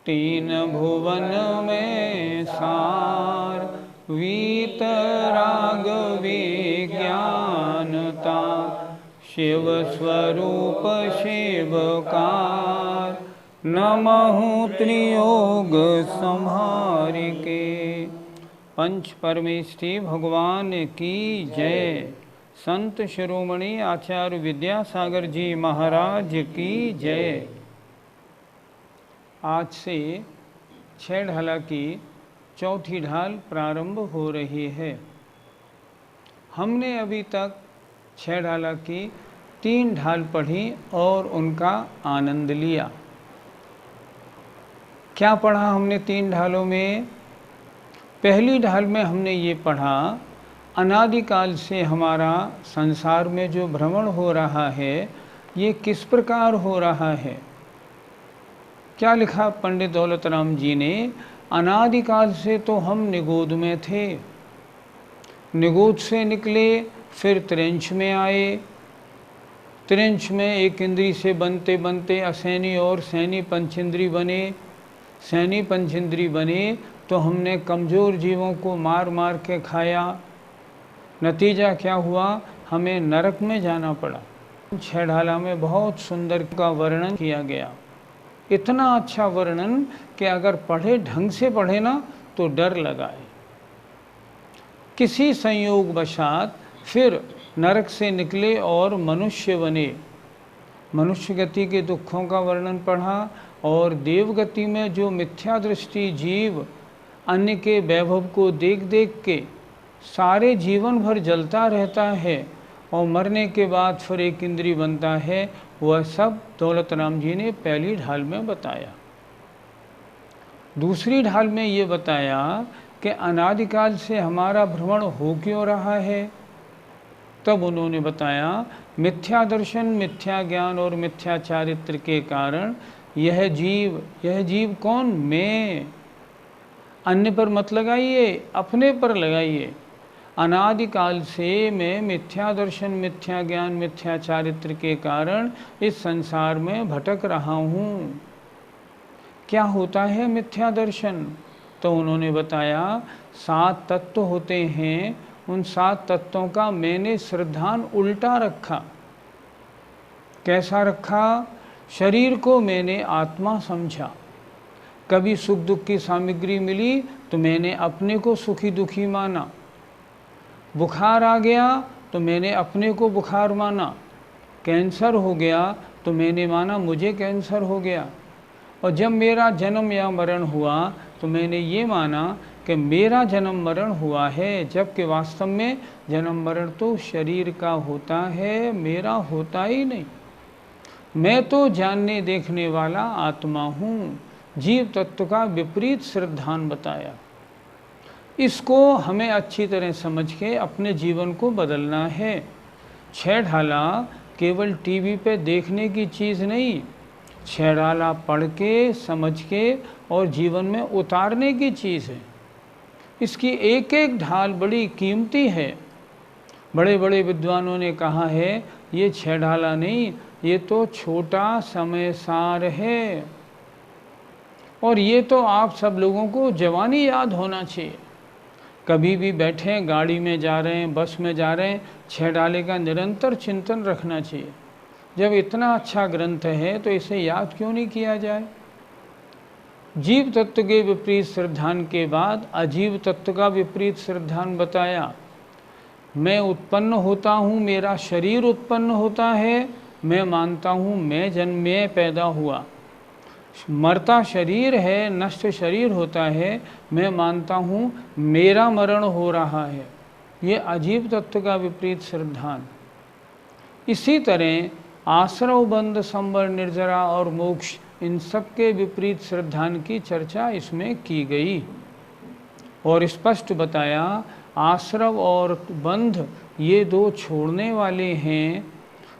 तीन भुवन में सार, वीतराग विज्ञानता, शिव स्वरूप शिवकार, नमहु त्रियोग संहार के। पंच परमेष्ठी भगवान की जय। संत शिरोमणि आचार्य विद्यासागर जी महाराज की जय। आज से 6 ढाला की चौथी ढाल प्रारंभ हो रही है। हमने अभी तक 6 ढाला की 3 ढाल पढ़ी और उनका आनंद लिया। क्या पढ़ा हमने 3 ढालों में? पहली ढाल में हमने ये पढ़ा, अनादिकाल से हमारा संसार में जो भ्रमण हो रहा है ये किस प्रकार हो रहा है। क्या लिखा पंडित दौलत राम जी ने? अनादिकाल से तो हम निगोद में थे, निगोद से निकले, फिर त्रिंश में आए, त्रिंश में एक इंद्री से बनते बनते असैनी और सैनी पंचेंद्री बने, सैनी पंचेंद्री बने तो हमने कमज़ोर जीवों को मार मार के खाया। नतीजा क्या हुआ? हमें नरक में जाना पड़ा। 6 ढाला में बहुत सुंदर का वर्णन किया गया, इतना अच्छा वर्णन कि अगर पढ़े, ढंग से पढ़े ना तो डर लगाए। किसी संयोगवशात फिर नरक से निकले और मनुष्य बने, मनुष्य गति के दुखों का वर्णन पढ़ा। और देवगति में जो मिथ्या दृष्टि जीव अन्य के वैभव को देख देख के सारे जीवन भर जलता रहता है और मरने के बाद फिर एक इंद्री बनता है, वह सब दौलत राम जी ने पहली ढाल में बताया। दूसरी ढाल में ये बताया कि अनादिकाल से हमारा भ्रमण हो क्यों रहा है। तब उन्होंने बताया मिथ्या दर्शन, मिथ्या ज्ञान और मिथ्या चारित्र के कारण यह जीव कौन? मैं। अन्य पर मत लगाइए, अपने पर लगाइए। अनादिकाल से मैं मिथ्या दर्शन, मिथ्या ज्ञान, मिथ्या चारित्र के कारण इस संसार में भटक रहा हूँ। क्या होता है मिथ्या दर्शन? तो उन्होंने बताया 7 तत्व होते हैं, उन 7 तत्वों का मैंने श्रद्धान उल्टा रखा। कैसा रखा? शरीर को मैंने आत्मा समझा। कभी सुख दुख की सामग्री मिली तो मैंने अपने को सुखी दुखी माना। बुखार आ गया तो मैंने अपने को बुखार माना। कैंसर हो गया तो मैंने माना मुझे कैंसर हो गया। और जब मेरा जन्म या मरण हुआ तो मैंने ये माना कि मेरा जन्म मरण हुआ है, जबकि वास्तव में जन्म मरण तो शरीर का होता है, मेरा होता ही नहीं। मैं तो जानने देखने वाला आत्मा हूँ। जीव तत्व का विपरीत श्रद्धान बताया। इसको हमें अच्छी तरह समझ के अपने जीवन को बदलना है। 6 ढाला केवल टीवी पे देखने की चीज़ नहीं, 6 ढाला पढ़ के, समझ के और जीवन में उतारने की चीज़ है। इसकी एक एक ढाल बड़ी कीमती है। बड़े बड़े विद्वानों ने कहा है ये 6 ढाला नहीं, ये तो छोटा समय सार है। और ये तो आप सब लोगों को जवानी याद होना चाहिए। कभी भी बैठे, गाड़ी में जा रहे हैं, बस में जा रहे हैं, 6 ढाले का निरंतर चिंतन रखना चाहिए। जब इतना अच्छा ग्रंथ है तो इसे याद क्यों नहीं किया जाए। जीव तत्व के विपरीत श्रद्धान के बाद अजीव तत्व का विपरीत श्रद्धान बताया। मैं उत्पन्न होता हूँ, मेरा शरीर उत्पन्न होता है, मैं मानता हूँ मैं जन्म में पैदा हुआ। मरता शरीर है, नष्ट शरीर होता है, मैं मानता हूँ मेरा मरण हो रहा है। ये अजीब तत्व का विपरीत श्रद्धान। इसी तरह आश्रव, बंध, संवर, निर्जरा और मोक्ष, इन सब के विपरीत श्रद्धान की चर्चा इसमें की गई और स्पष्ट बताया आश्रव और बंध ये 2 छोड़ने वाले हैं,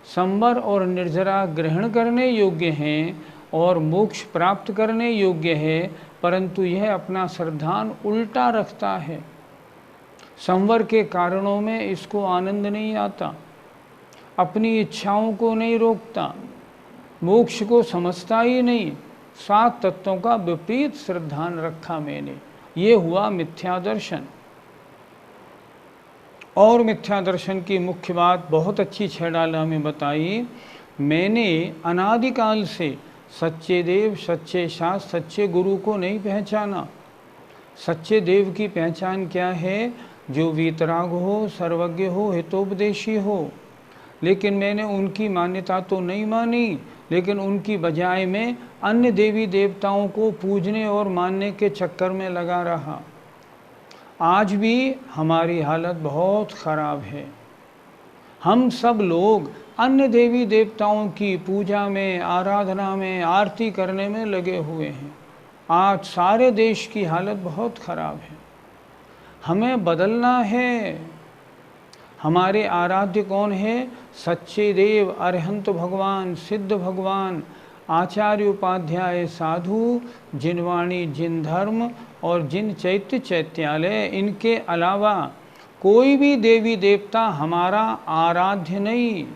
संवर और निर्जरा ग्रहण करने योग्य हैं और मोक्ष प्राप्त करने योग्य है, परंतु यह अपना श्रद्धान उल्टा रखता है। संवर के कारणों में इसको आनंद नहीं आता, अपनी इच्छाओं को नहीं रोकता, मोक्ष को समझता ही नहीं, सात तत्वों का विपरीत श्रद्धान रखा मैंने, ये हुआ मिथ्या दर्शन। और मिथ्या दर्शन की मुख्य बात बहुत अच्छी छेड़ाला में बताई, मैंने अनादिकाल से सच्चे देव, सच्चे शास्त्र, सच्चे गुरु को नहीं पहचाना। सच्चे देव की पहचान क्या है? जो वीतराग हो, सर्वज्ञ हो, हितोपदेशी हो। लेकिन मैंने उनकी मान्यता तो नहीं मानी, लेकिन उनकी बजाय में अन्य देवी देवताओं को पूजने और मानने के चक्कर में लगा रहा। आज भी हमारी हालत बहुत ख़राब है। हम सब लोग अन्य देवी देवताओं की पूजा में, आराधना में, आरती करने में लगे हुए हैं। आज सारे देश की हालत बहुत ख़राब है। हमें बदलना है। हमारे आराध्य कौन है? सच्चे देव, अरहंत भगवान, सिद्ध भगवान, आचार्य उपाध्याय साधु, जिन वाणी, जिन धर्म और जिन चैत्य चैत्यालय, इनके अलावा कोई भी देवी देवता हमारा आराध्य नहीं।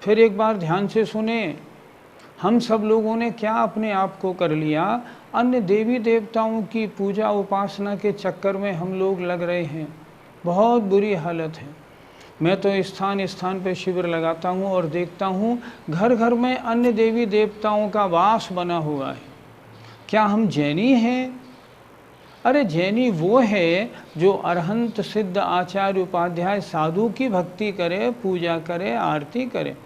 फिर एक बार ध्यान से सुने, हम सब लोगों ने क्या अपने आप को कर लिया? अन्य देवी देवताओं की पूजा उपासना के चक्कर में हम लोग लग रहे हैं। बहुत बुरी हालत है। मैं तो स्थान स्थान पे शिविर लगाता हूँ और देखता हूँ घर घर में अन्य देवी देवताओं का वास बना हुआ है। क्या हम जैनी हैं? अरे जैनी वो है जो अरहंत, सिद्ध, आचार्य उपाध्याय साधु की भक्ति करे, पूजा करे, आरती करे।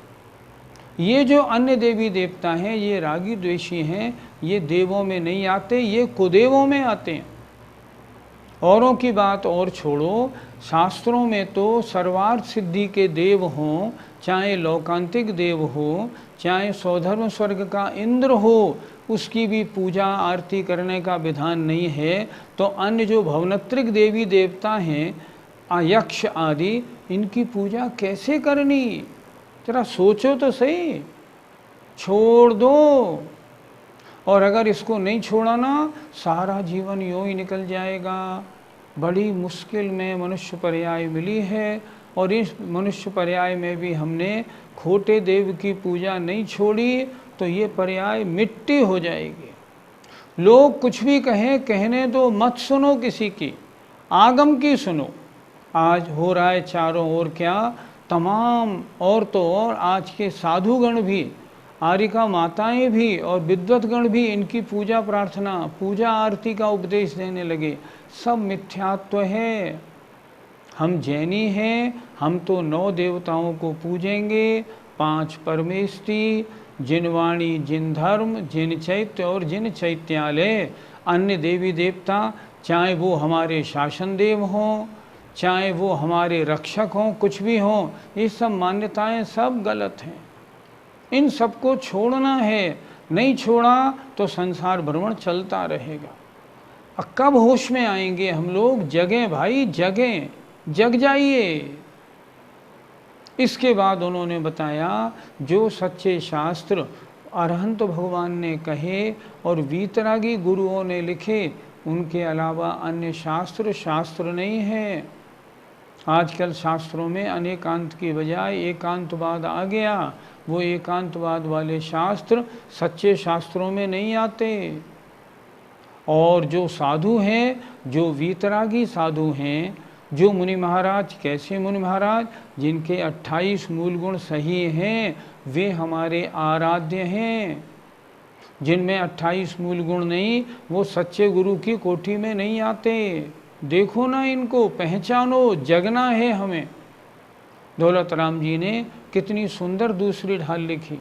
ये जो अन्य देवी देवता हैं, ये रागी द्वेषी हैं, ये देवों में नहीं आते, ये कुदेवों में आते हैं। औरों की बात और छोड़ो, शास्त्रों में तो सर्वार्थ सिद्धि के देव हों, चाहे लौकांतिक देव हो, चाहे स्वधर्म स्वर्ग का इंद्र हो, उसकी भी पूजा आरती करने का विधान नहीं है। तो अन्य जो भवनत्रिक देवी देवता हैं, यक्ष आदि, इनकी पूजा कैसे करनी? जरा सोचो तो सही। छोड़ दो। और अगर इसको नहीं छोड़ा ना, सारा जीवन यूँ ही निकल जाएगा। बड़ी मुश्किल में मनुष्य पर्याय मिली है, और इस मनुष्य पर्याय में भी हमने खोटे देव की पूजा नहीं छोड़ी तो ये पर्याय मिट्टी हो जाएगी। लोग कुछ भी कहें, कहने दो, मत सुनो किसी की, आगम की सुनो। आज हो रहा है चारों ओर क्या, तमाम औरतों और आज के साधुगण भी, आरिका माताएं भी और विद्वतगण भी इनकी पूजा प्रार्थना, पूजा आरती का उपदेश देने लगे। सब मिथ्यात्व है। हम जैनी हैं, हम तो 9 देवताओं को पूजेंगे, 5 परमेष्टि, जिन वाणी, जिन धर्म, जिन चैत्य और जिन चैत्यालय। अन्य देवी देवता, चाहे वो हमारे शासन देव हों, चाहे वो हमारे रक्षक हों, कुछ भी हों, ये सब मान्यताएं सब गलत हैं। इन सबको छोड़ना है। नहीं छोड़ा तो संसार भ्रमण चलता रहेगा। कब होश में आएंगे हम लोग? जगें भाई, जगें, जग जाइए। इसके बाद उन्होंने बताया, जो सच्चे शास्त्र अरहंत भगवान ने कहे और वीतरागी गुरुओं ने लिखे, उनके अलावा अन्य शास्त्र नहीं है। आजकल शास्त्रों में अनेकांत की बजाय एकांतवाद आ गया। वो एकांतवाद वाले शास्त्र सच्चे शास्त्रों में नहीं आते। और जो साधु हैं, जो वीतरागी साधु हैं, जो मुनि महाराज, कैसे मुनि महाराज? जिनके 28 मूल गुण सही हैं, वे हमारे आराध्य हैं। जिनमें 28 मूल गुण नहीं, वो सच्चे गुरु की कोठी में नहीं आते। देखो ना इनको, पहचानो, जगना है हमें। दौलत राम जी ने कितनी सुंदर दूसरी ढाल लिखी।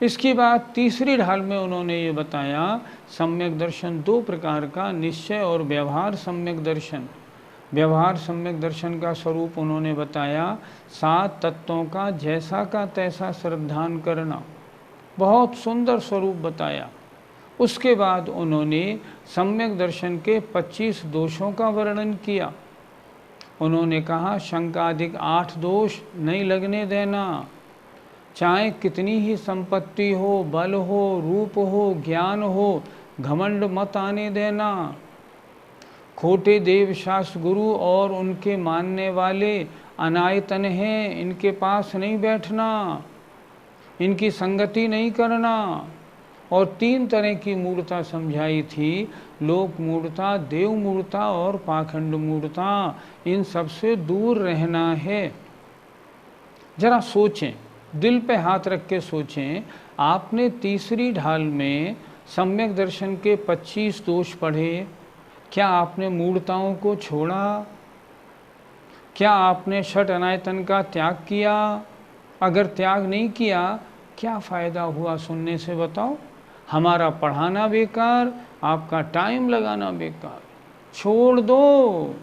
इसके बाद तीसरी ढाल में उन्होंने ये बताया, सम्यक दर्शन 2 प्रकार का, निश्चय और व्यवहार सम्यक दर्शन। व्यवहार सम्यक दर्शन का स्वरूप उन्होंने बताया, 7 तत्वों का जैसा का तैसा श्रद्धान करना। बहुत सुंदर स्वरूप बताया। उसके बाद उन्होंने सम्यक दर्शन के 25 दोषों का वर्णन किया। उन्होंने कहा, शंकादिक 8 दोष नहीं लगने देना। चाहे कितनी ही संपत्ति हो, बल हो, रूप हो, ज्ञान हो, घमंड मत आने देना। खोटे देव शास्त्र गुरु और उनके मानने वाले अनायतन हैं, इनके पास नहीं बैठना, इनकी संगति नहीं करना। और 3 तरह की मूढ़ता समझाई थी, लोक मूढ़ता, देव मूढ़ता और पाखंड मूढ़ता। इन सबसे दूर रहना है। जरा सोचें, दिल पे हाथ रख के सोचें, आपने तीसरी ढाल में सम्यक दर्शन के 25 दोष पढ़े, क्या आपने मूढ़ताओं को छोड़ा? क्या आपने षट अनायतन का त्याग किया? अगर त्याग नहीं किया, क्या फ़ायदा हुआ सुनने से बताओ? हमारा पढ़ाना बेकार, आपका टाइम लगाना बेकार। छोड़ दो।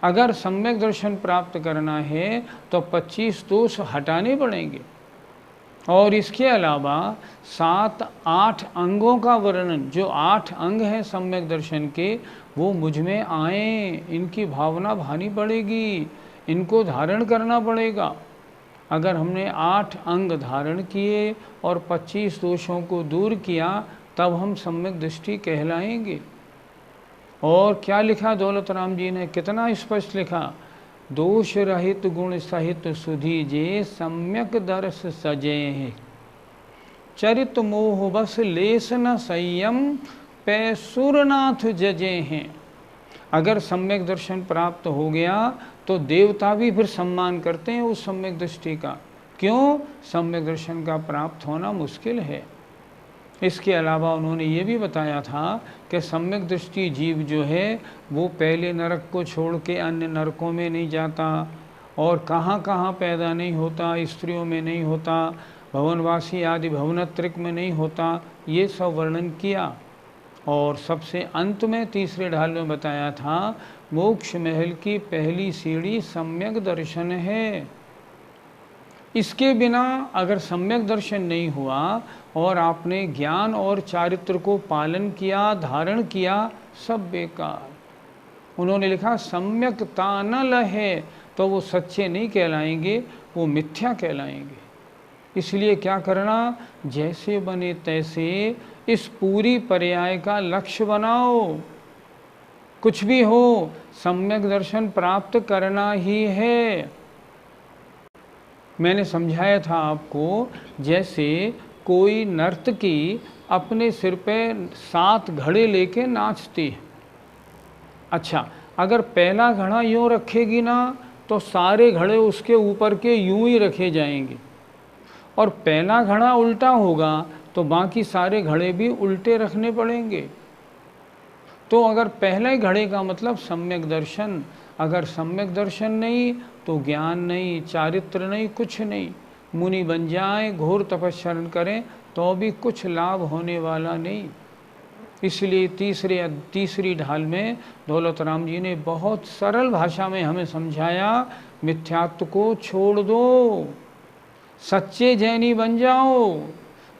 अगर सम्यक दर्शन प्राप्त करना है तो 25 दोष हटाने पड़ेंगे। और इसके अलावा 7-8 अंगों का वर्णन, जो 8 अंग हैं सम्यक दर्शन के, वो मुझ में आए, इनकी भावना भानी पड़ेगी, इनको धारण करना पड़ेगा। अगर हमने 8 अंग धारण किए और 25 दोषों को दूर किया, तब हम सम्यक दृष्टि कहलाएंगे। और क्या लिखा दौलत राम जी ने, कितना स्पष्ट लिखा, दोष रहित गुण सहित सुधीजे सम्यक दर्श सजे है, चरित मोह बस लेस न संयम पैसुरनाथ जजे हैं। अगर सम्यक दर्शन प्राप्त हो गया तो देवता भी फिर सम्मान करते हैं उस सम्यक दृष्टि का। क्यों? सम्यक दर्शन का प्राप्त होना मुश्किल है। इसके अलावा उन्होंने ये भी बताया था कि सम्यक दृष्टि जीव जो है वो पहले नरक को छोड़ के अन्य नरकों में नहीं जाता, और कहाँ कहाँ पैदा नहीं होता, स्त्रियों में नहीं होता, भवनवासी आदि भवनत्रिक में नहीं होता, ये सब वर्णन किया। और सबसे अंत में तीसरे ढाल में बताया था, मोक्ष महल की पहली सीढ़ी सम्यक दर्शन है। इसके बिना अगर सम्यक दर्शन नहीं हुआ और आपने ज्ञान और चारित्र को पालन किया, धारण किया, सब बेकार। उन्होंने लिखा सम्यकता न लहे, तो वो सच्चे नहीं कहलाएंगे, वो मिथ्या कहलाएंगे। इसलिए क्या करना, जैसे बने तैसे इस पूरी पर्याय का लक्ष्य बनाओ। कुछ भी हो, सम्यक दर्शन प्राप्त करना ही है। मैंने समझाया था आपको, जैसे कोई नर्तकी अपने सिर पे 7 घड़े लेके नाचती है। अच्छा, अगर पहला घड़ा यूँ रखेगी ना, तो सारे घड़े उसके ऊपर के यूँ ही रखे जाएंगे, और पहला घड़ा उल्टा होगा तो बाकी सारे घड़े भी उल्टे रखने पड़ेंगे। तो अगर पहले घड़े का मतलब सम्यक दर्शन, अगर सम्यक दर्शन नहीं तो ज्ञान नहीं, चारित्र नहीं, कुछ नहीं। मुनि बन जाएं, घोर तपस्या करें, तो भी कुछ लाभ होने वाला नहीं। इसलिए तीसरी ढाल में दौलत राम जी ने बहुत सरल भाषा में हमें समझाया, मिथ्यात्व को छोड़ दो, सच्चे जैनी बन जाओ,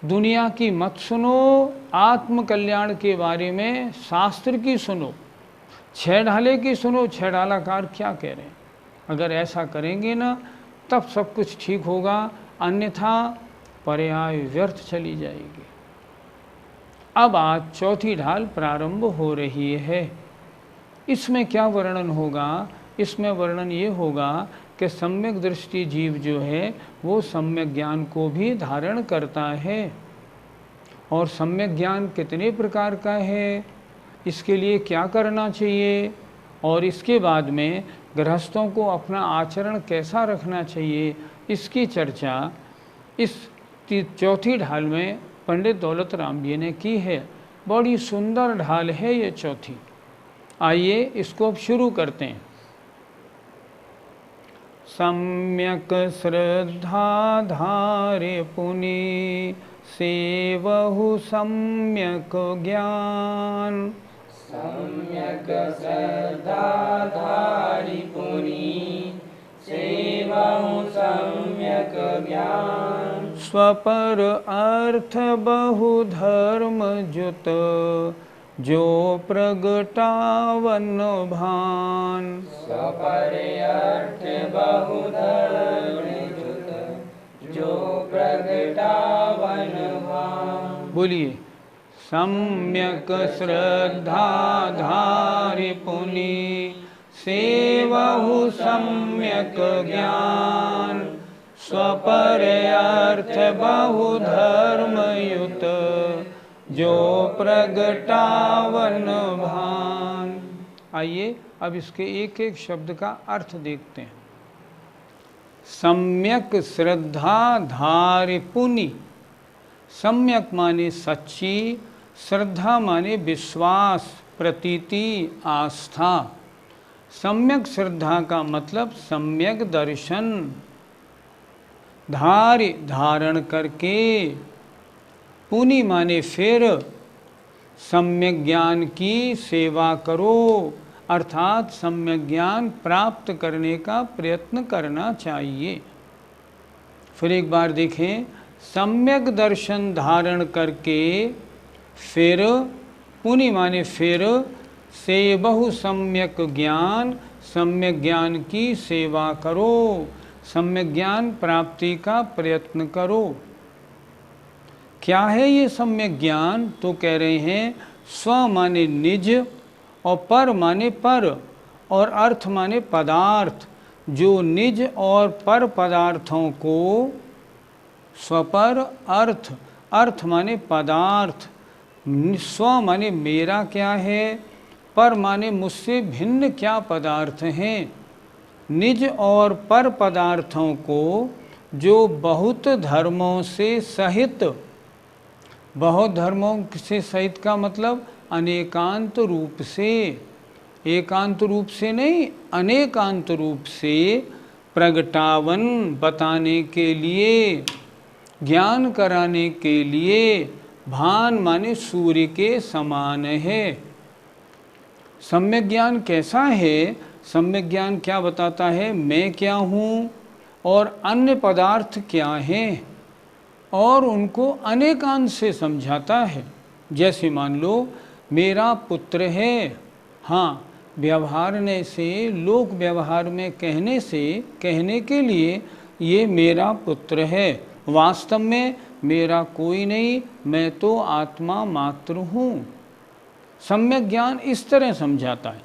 दुनिया की मत सुनो, आत्म कल्याण के बारे में शास्त्र की सुनो, 6 ढाले की सुनो, 6 ढालाकार क्या कह रहे हैं। अगर ऐसा करेंगे ना, तब सब कुछ ठीक होगा, अन्यथा पर्याय व्यर्थ चली जाएगी। अब आज चौथी ढाल प्रारंभ हो रही है। इसमें क्या वर्णन होगा? इसमें वर्णन ये होगा कि सम्यक दृष्टि जीव जो है वो सम्यक ज्ञान को भी धारण करता है। और सम्यक ज्ञान कितने प्रकार का है, इसके लिए क्या करना चाहिए, और इसके बाद में गृहस्थों को अपना आचरण कैसा रखना चाहिए, इसकी चर्चा इस चौथी ढाल में पंडित दौलत राम जी ने की है। बड़ी सुंदर ढाल है ये चौथी। आइए इसको अब शुरू करते हैं। सम्यक श्रद्धा धारे पुनि सेवहु सम्यक ज्ञान, सम्यक श्रद्धा धारि पुनि सेवहु सम्यक ज्ञान, स्वपर अर्थ बहु धर्म जुत जो प्रगटावन भान, स्वपर अर्थ बहु धर्म जुत जो प्रगटावन भान। बोलिए, सम्यक श्रद्धा धारि पुनि सेवहु सम्यक ज्ञान, स्वपर अर्थ बहु धर्म युत जो प्रगटावन भान। आइए अब इसके एक एक शब्द का अर्थ देखते हैं। सम्यक श्रद्धा धार्य पुनि। सम्यक माने सच्ची, श्रद्धा माने विश्वास, प्रतीति, आस्था। सम्यक श्रद्धा का मतलब सम्यक दर्शन, धार्य धारण करके, पुनि माने फिर, सम्यक ज्ञान की सेवा करो, अर्थात सम्यक ज्ञान प्राप्त करने का प्रयत्न करना चाहिए। फिर एक बार देखें, सम्यक दर्शन धारण करके, फिर, पुनि माने फिर, से बहु सम्यक ज्ञान, सम्यक ज्ञान की सेवा करो, सम्यक ज्ञान प्राप्ति का प्रयत्न करो। क्या है ये सम्यक ज्ञान? तो कह रहे हैं स्व माने निज, और पर माने पर, और अर्थ माने पदार्थ। जो निज और पर पदार्थों को, स्वपर अर्थ, अर्थ माने पदार्थ, स्व माने मेरा क्या है, पर माने मुझसे भिन्न क्या पदार्थ हैं। निज और पर पदार्थों को जो बहुत धर्मों से सहित, बहुत धर्मों से सहित का मतलब अनेकांत रूप से, एकांत रूप से नहीं, अनेकांत रूप से प्रगटावन बताने के लिए, ज्ञान कराने के लिए, भान माने सूर्य के समान है। सम्यक ज्ञान कैसा है? सम्यक ज्ञान क्या बताता है? मैं क्या हूँ और अन्य पदार्थ क्या हैं, और उनको अनेकांत से समझाता है। जैसे मान लो मेरा पुत्र है, हाँ, व्यवहारने से, लोक व्यवहार में कहने से, कहने के लिए ये मेरा पुत्र है, वास्तव में मेरा कोई नहीं, मैं तो आत्मा मात्र हूँ। सम्यक ज्ञान इस तरह समझाता है,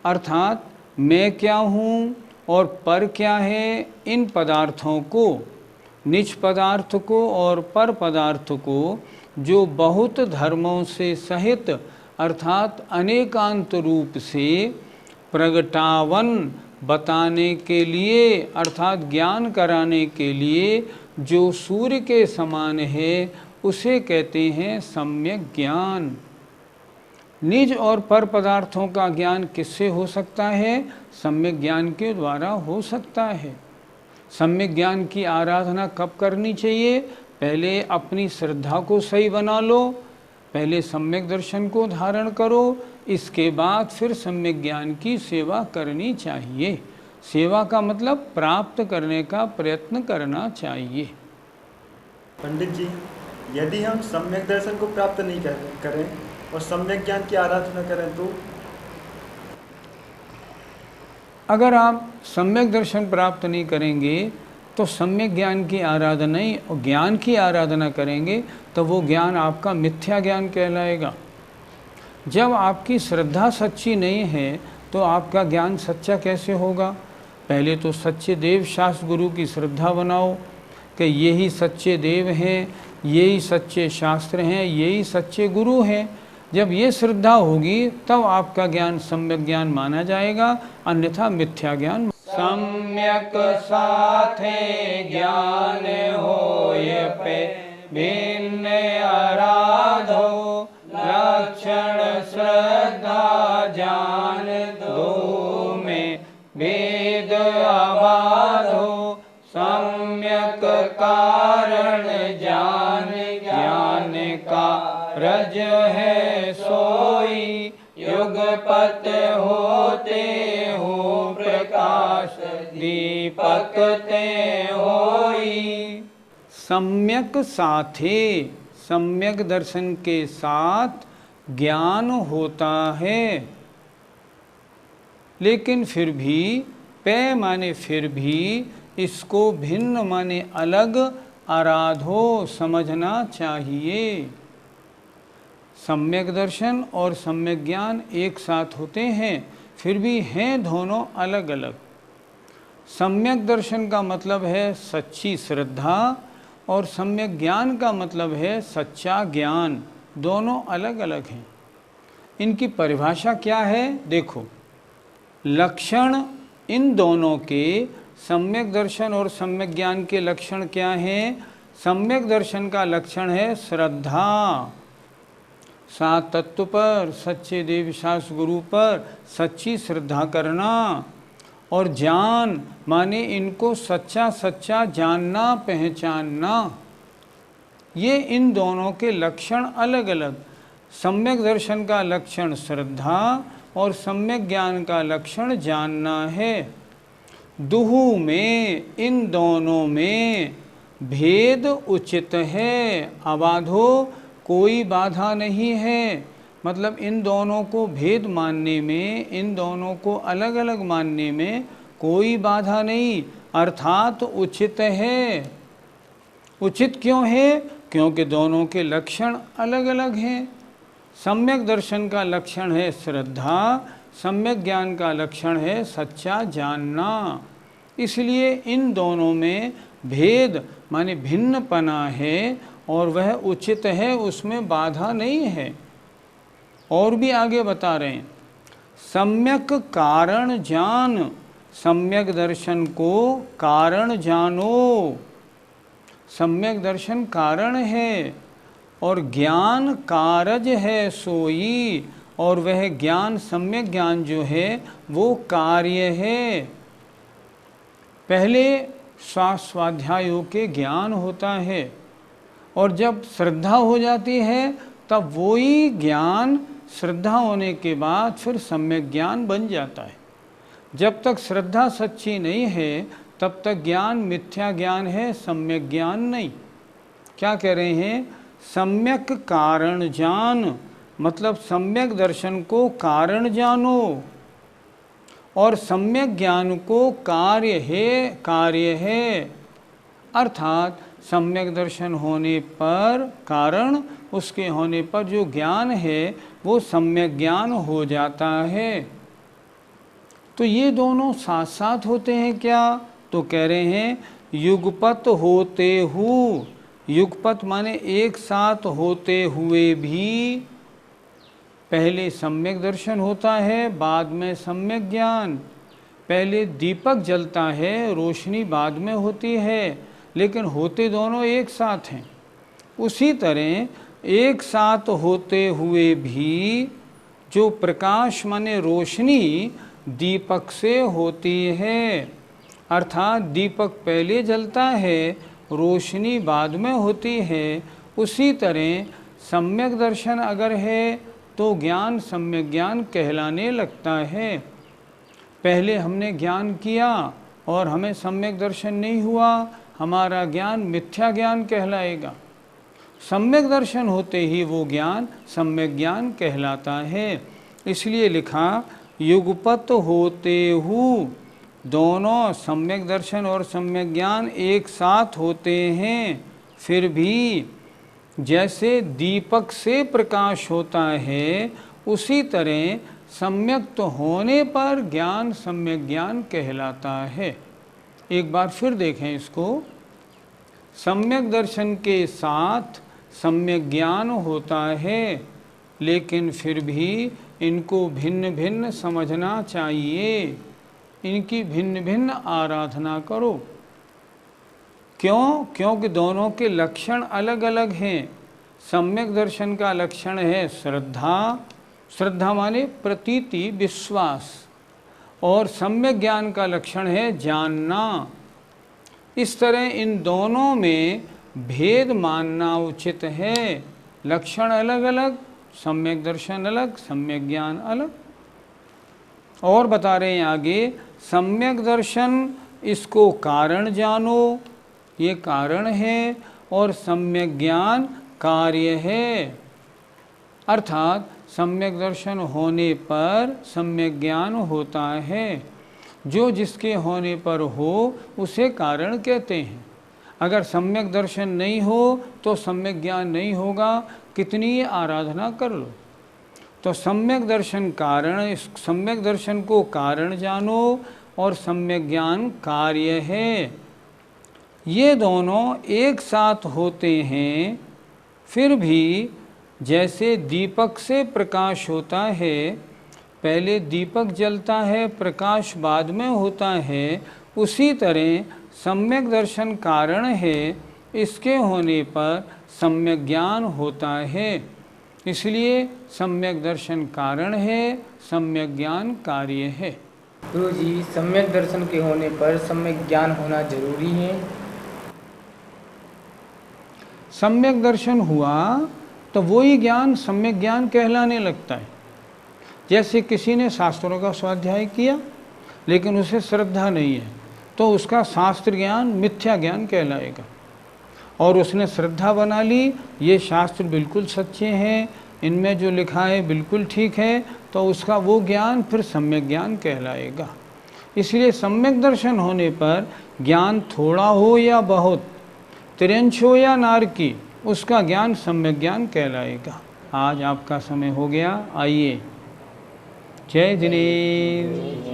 अर्थात मैं क्या हूँ और पर क्या है, इन पदार्थों को, निज पदार्थ को और पर पदार्थ को जो बहुत धर्मों से सहित अर्थात अनेकांत रूप से प्रगटावन बताने के लिए, अर्थात ज्ञान कराने के लिए जो सूर्य के समान है, उसे कहते हैं सम्यक ज्ञान। निज और पर पदार्थों का ज्ञान किससे हो सकता है? सम्यक ज्ञान के द्वारा हो सकता है। सम्यक ज्ञान की आराधना कब करनी चाहिए? पहले अपनी श्रद्धा को सही बना लो, पहले सम्यक दर्शन को धारण करो, इसके बाद फिर सम्यक ज्ञान की सेवा करनी चाहिए। सेवा का मतलब प्राप्त करने का प्रयत्न करना चाहिए। पंडित जी, यदि हम सम्यक दर्शन को प्राप्त नहीं करें और सम्यक ज्ञान की आराधना करें तो? अगर आप सम्यक दर्शन प्राप्त नहीं करेंगे तो सम्यक ज्ञान की आराधना ही, और ज्ञान की आराधना करेंगे तो वो ज्ञान आपका मिथ्या ज्ञान कहलाएगा। जब आपकी श्रद्धा सच्ची नहीं है तो आपका ज्ञान सच्चा कैसे होगा? पहले तो सच्चे देव शास्त्र गुरु की श्रद्धा बनाओ कि यही सच्चे देव हैं, यही सच्चे शास्त्र हैं, यही सच्चे गुरु हैं। जब ये श्रद्धा होगी तब आपका ज्ञान सम्यक ज्ञान माना जाएगा, अन्यथा मिथ्या ज्ञान। सम्यक साथे ज्ञान होय पे भिन्न आराधो, लक्षण श्रद्धा जान दो में भेद अबाधो, सम्यक कारण जान ज्ञान का रज है सोई, युगपत होते हो प्रकाश दीपक ते होई। सम्यक साथे, सम्यक दर्शन के साथ ज्ञान होता है, लेकिन फिर भी, पे माने फिर भी, इसको भिन्न माने अलग, आराधो समझना चाहिए। सम्यक दर्शन और सम्यक ज्ञान एक साथ होते हैं, फिर भी हैं दोनों अलग अलग। सम्यक दर्शन का मतलब है सच्ची श्रद्धा और सम्यक ज्ञान का मतलब है सच्चा ज्ञान। दोनों अलग अलग हैं। इनकी परिभाषा क्या है? देखो, लक्षण इन दोनों के, सम्यक दर्शन और सम्यक ज्ञान के लक्षण क्या हैं? सम्यक दर्शन का लक्षण है श्रद्धा, सात तत्व पर, सच्चे देव शास्त्र गुरु पर सच्ची श्रद्धा करना, और जान माने इनको सच्चा सच्चा जानना, पहचानना। ये इन दोनों के लक्षण अलग अलग। सम्यक दर्शन का लक्षण श्रद्धा और सम्यक ज्ञान का लक्षण जानना है। दुहु में, इन दोनों में भेद उचित है, अबाधो, कोई बाधा नहीं है। मतलब इन दोनों को भेद मानने में, इन दोनों को अलग अलग मानने में कोई बाधा नहीं, अर्थात उचित है। उचित क्यों है? क्योंकि दोनों के लक्षण अलग अलग हैं। सम्यक दर्शन का लक्षण है श्रद्धा, सम्यक ज्ञान का लक्षण है सच्चा जानना। इसलिए इन दोनों में भेद माने भिन्नपना है और वह उचित है, उसमें बाधा नहीं है। और भी आगे बता रहे हैं, सम्यक कारण जान, सम्यक दर्शन को कारण जानो। सम्यक दर्शन कारण है और ज्ञान कारज है सोई, और वह ज्ञान, सम्यक ज्ञान जो है वो कार्य है। पहले स्वाध्यायों के ज्ञान होता है और जब श्रद्धा हो जाती है तब वही ज्ञान श्रद्धा होने के बाद फिर सम्यक ज्ञान बन जाता है। जब तक श्रद्धा सच्ची नहीं है तब तक ज्ञान मिथ्या ज्ञान है, सम्यक ज्ञान नहीं। क्या कह रहे हैं? सम्यक कारण जान, मतलब सम्यक दर्शन को कारण जानो और सम्यक ज्ञान को कार्य है। अर्थात सम्यक दर्शन होने पर कारण, उसके होने पर जो ज्ञान है वो सम्यक ज्ञान हो जाता है। तो ये दोनों साथ साथ होते हैं क्या? तो कह रहे हैं युगपत होते हु, युगपत माने एक साथ होते हुए भी पहले सम्यक दर्शन होता है, बाद में सम्यक ज्ञान। पहले दीपक जलता है, रोशनी बाद में होती है, लेकिन होते दोनों एक साथ हैं। उसी तरह एक साथ होते हुए भी जो प्रकाश माने रोशनी दीपक से होती है, अर्थात दीपक पहले जलता है, रोशनी बाद में होती है। उसी तरह सम्यक दर्शन अगर है तो ज्ञान सम्यक ज्ञान कहलाने लगता है। पहले हमने ज्ञान किया और हमें सम्यक दर्शन नहीं हुआ, हमारा ज्ञान मिथ्या ज्ञान कहलाएगा। सम्यक दर्शन होते ही वो ज्ञान सम्यक ज्ञान कहलाता है। इसलिए लिखा युगपत होते हु, दोनों सम्यक दर्शन और सम्यक ज्ञान एक साथ होते हैं, फिर भी जैसे दीपक से प्रकाश होता है उसी तरह सम्यक तो होने पर ज्ञान सम्यक ज्ञान कहलाता है। एक बार फिर देखें इसको, सम्यक दर्शन के साथ सम्यक ज्ञान होता है, लेकिन फिर भी इनको भिन्न भिन्न समझना चाहिए, इनकी भिन्न भिन्न आराधना करो। क्यों? क्योंकि दोनों के लक्षण अलग अलग हैं। सम्यक दर्शन का लक्षण है श्रद्धा, श्रद्धा माने प्रतीति, विश्वास, और सम्यक ज्ञान का लक्षण है जानना। इस तरह इन दोनों में भेद मानना उचित है। लक्षण अलग अलग, सम्यक दर्शन अलग, सम्यक ज्ञान अलग। और बता रहे हैं आगे, सम्यक दर्शन इसको कारण जानो, ये कारण है, और सम्यक ज्ञान कार्य है। अर्थात सम्यक दर्शन होने पर सम्यक ज्ञान होता है। जो जिसके होने पर हो उसे कारण कहते हैं। अगर सम्यक दर्शन नहीं हो तो सम्यक ज्ञान नहीं होगा, कितनी आराधना कर लो। तो सम्यक दर्शन कारण, इस सम्यक दर्शन को कारण जानो और सम्यक ज्ञान कार्य है। ये दोनों एक साथ होते हैं, फिर भी जैसे दीपक से प्रकाश होता है, पहले दीपक जलता है, प्रकाश बाद में होता है, उसी तरह सम्यक दर्शन कारण है, इसके होने पर सम्यक ज्ञान होता है। इसलिए सम्यक दर्शन कारण है, सम्यक ज्ञान कार्य है। गुरु जी, सम्यक दर्शन के होने पर सम्यक ज्ञान होना जरूरी है। सम्यक दर्शन हुआ तो वही ज्ञान सम्यक ज्ञान कहलाने लगता है। जैसे किसी ने शास्त्रों का स्वाध्याय किया लेकिन उसे श्रद्धा नहीं है, तो उसका शास्त्र ज्ञान मिथ्या ज्ञान कहलाएगा। और उसने श्रद्धा बना ली, ये शास्त्र बिल्कुल सच्चे हैं, इनमें जो लिखा है बिल्कुल ठीक है, तो उसका वो ज्ञान फिर सम्यक ज्ञान कहलाएगा। इसलिए सम्यक दर्शन होने पर ज्ञान थोड़ा हो या बहुत, त्रिंश हो या नारकी, उसका ज्ञान सम्यक ज्ञान कहलाएगा। आज आपका समय हो गया, आइए। जय जिनेन्द्र।